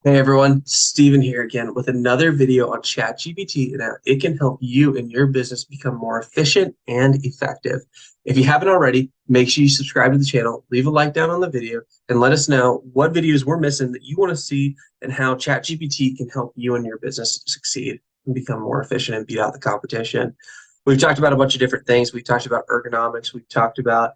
Hey everyone, Steven here again with another video on ChatGPT and how it can help you and your business become more efficient and effective. If you haven't already, make sure you subscribe to the channel, leave a like down on the video, and let us know what videos we're missing that you want to see and how ChatGPT can help you and your business succeed and become more efficient and beat out the competition. We've talked about a bunch of different things. We've talked about ergonomics. We've talked about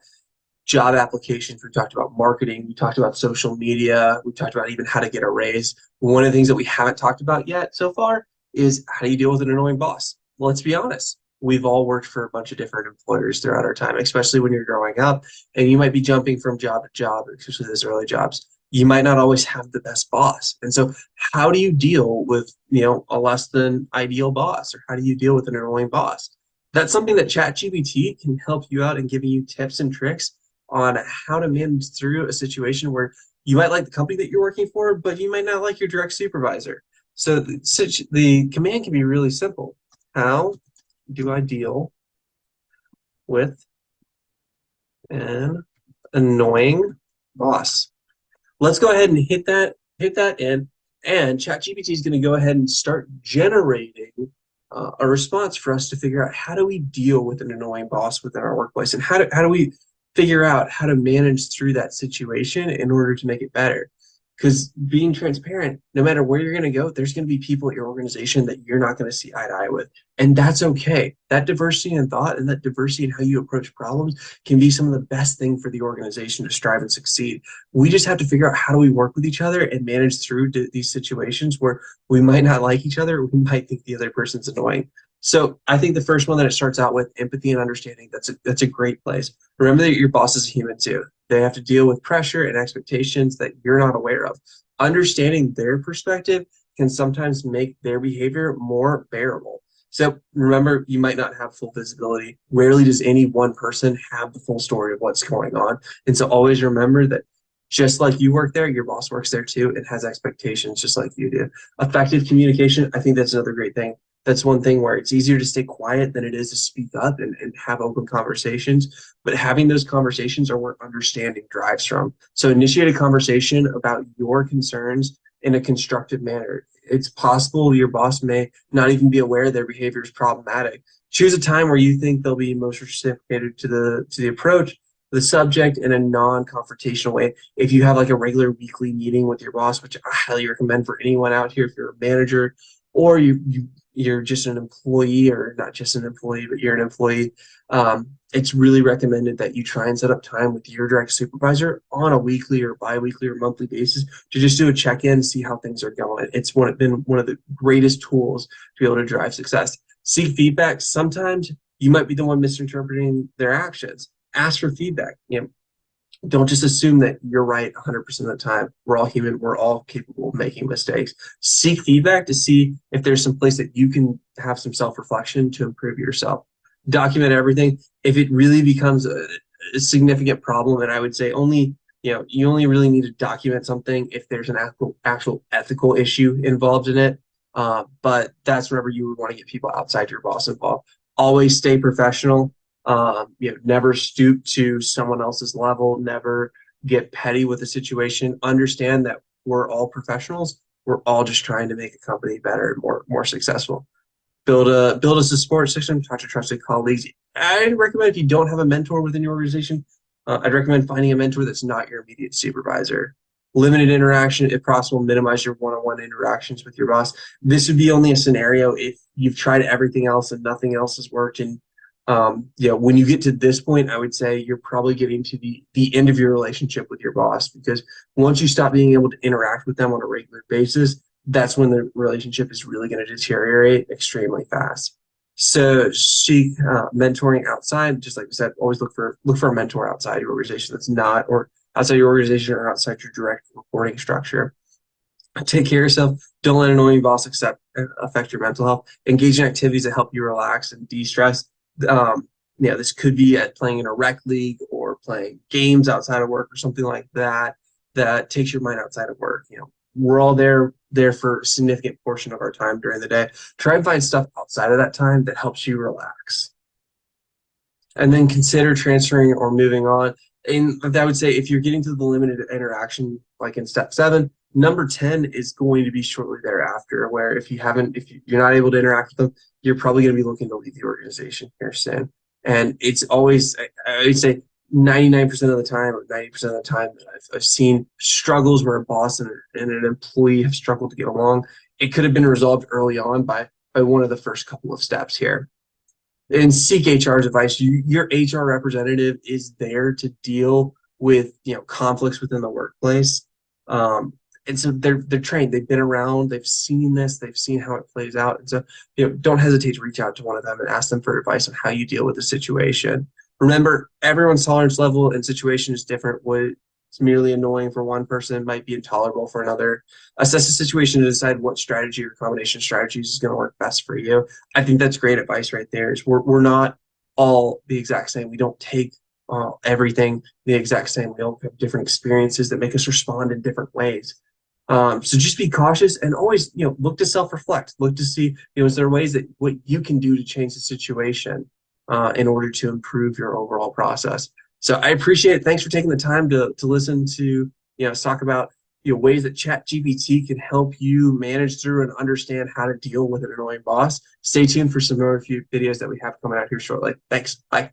job applications. We talked about marketing. We talked about social media. We talked about even how to get a raise. One of the things that we haven't talked about yet so far is how do you deal with an annoying boss? Well, let's be honest. We've all worked for a bunch of different employers throughout our time, especially when you're growing up and you might be jumping from job to job, especially those early jobs. You might not always have the best boss. And so how do you deal with, a less than ideal boss, or how do you deal with an annoying boss? That's something that ChatGPT can help you out in giving you tips and tricks on how to manage through a situation where you might like the company that you're working for, but you might not like your direct supervisor. So the command can be really simple. How do I deal with an annoying boss? Let's go ahead and hit that in, and ChatGPT is going to go ahead and start generating a response for us to figure out how do we deal with an annoying boss within our workplace, and how do we figure out how to manage through that situation in order to make it better. Because being transparent, no matter where you're going to go, there's going to be people at your organization that you're not going to see eye to eye with. And that's okay. That diversity in thought and that diversity in how you approach problems can be some of the best thing for the organization to strive and succeed. We just have to figure out how do we work with each other and manage through these situations where we might not like each other, we might think the other person's annoying. So I think the first one that it starts out with, empathy and understanding, that's a great place. Remember that your boss is a human too. They have to deal with pressure and expectations that you're not aware of. Understanding their perspective can sometimes make their behavior more bearable. So remember, you might not have full visibility. Rarely does any one person have the full story of what's going on. And so always remember that just like you work there, your boss works there too and has expectations just like you do. Effective communication, I think that's another great thing. That's one thing where it's easier to stay quiet than it is to speak up and have open conversations. But having those conversations are where understanding drives from. So initiate a conversation about your concerns in a constructive manner. It's possible your boss may not even be aware their behavior is problematic. Choose a time where you think they'll be most reciprocated to the approach, the subject, in a non-confrontational way. If you have like a regular weekly meeting with your boss, which I highly recommend for anyone out here, if you're a manager or you're just an employee, or not just an employee, but you're an employee, it's really recommended that you try and set up time with your direct supervisor on a weekly or bi-weekly or monthly basis to just do a check-in, see how things are going. It's been one of the greatest tools to be able to drive success. Seek feedback. Sometimes you might be the one misinterpreting their actions. Ask for feedback. Don't just assume that you're right 100% of the time. We're all human. We're all capable of making mistakes. Seek feedback to see if there's some place that you can have some self-reflection to improve yourself. Document everything. If it really becomes a significant problem, and I would say you only really need to document something if there's an actual ethical issue involved in it. But that's whenever you would want to get people outside your boss involved. Always stay professional. Never stoop to someone else's level, never get petty with a situation. Understand that we're all professionals. We're all just trying to make a company better and more successful. Build a support system, talk to trusted colleagues. I'd recommend, if you don't have a mentor within your organization, I'd recommend finding a mentor that's not your immediate supervisor. Limited interaction, if possible, minimize your one-on-one interactions with your boss. This would be only a scenario if you've tried everything else and nothing else has worked. And when you get to this point, I would say you're probably getting to the end of your relationship with your boss, because once you stop being able to interact with them on a regular basis, that's when the relationship is really going to deteriorate extremely fast. So seek mentoring outside. Just like I said, always look for a mentor outside your organization that's not, or outside your organization or outside your direct reporting structure. Take care of yourself. Don't let an annoying boss affect your mental health. Engage in activities that help you relax and de-stress. This could be at playing in a rec league or playing games outside of work or something like that takes your mind outside of work. We're all there for a significant portion of our time during the day. Try and find stuff outside of that time that helps you relax. And then consider transferring or moving on. And I would say if you're getting to the limited interaction, like in step 7, Number 10 is going to be shortly thereafter, where if you're not able to interact with them, you're probably going to be looking to leave the organization here soon. And it's always, I would say 99% of the time or 90% of the time that I've seen struggles where a boss and an employee have struggled to get along. It could have been resolved early on by one of the first couple of steps here. And seek HR's advice. Your HR representative is there to deal with conflicts within the workplace. And so they're trained. They've been around. They've seen this. They've seen how it plays out. And so don't hesitate to reach out to one of them and ask them for advice on how you deal with the situation. Remember, everyone's tolerance level and situation is different. What's merely annoying for one person might be intolerable for another. Assess the situation to decide what strategy or combination of strategies is going to work best for you. I think that's great advice right there. Is we're not all the exact same. We don't take everything the exact same. We all have different experiences that make us respond in different ways. So just be cautious and always, look to self-reflect. Look to see, is there ways that what you can do to change the situation in order to improve your overall process. So I appreciate it. Thanks for taking the time to listen to us talk about ways that ChatGPT can help you manage through and understand how to deal with an annoying boss. Stay tuned for some more videos that we have coming out here shortly. Thanks. Bye.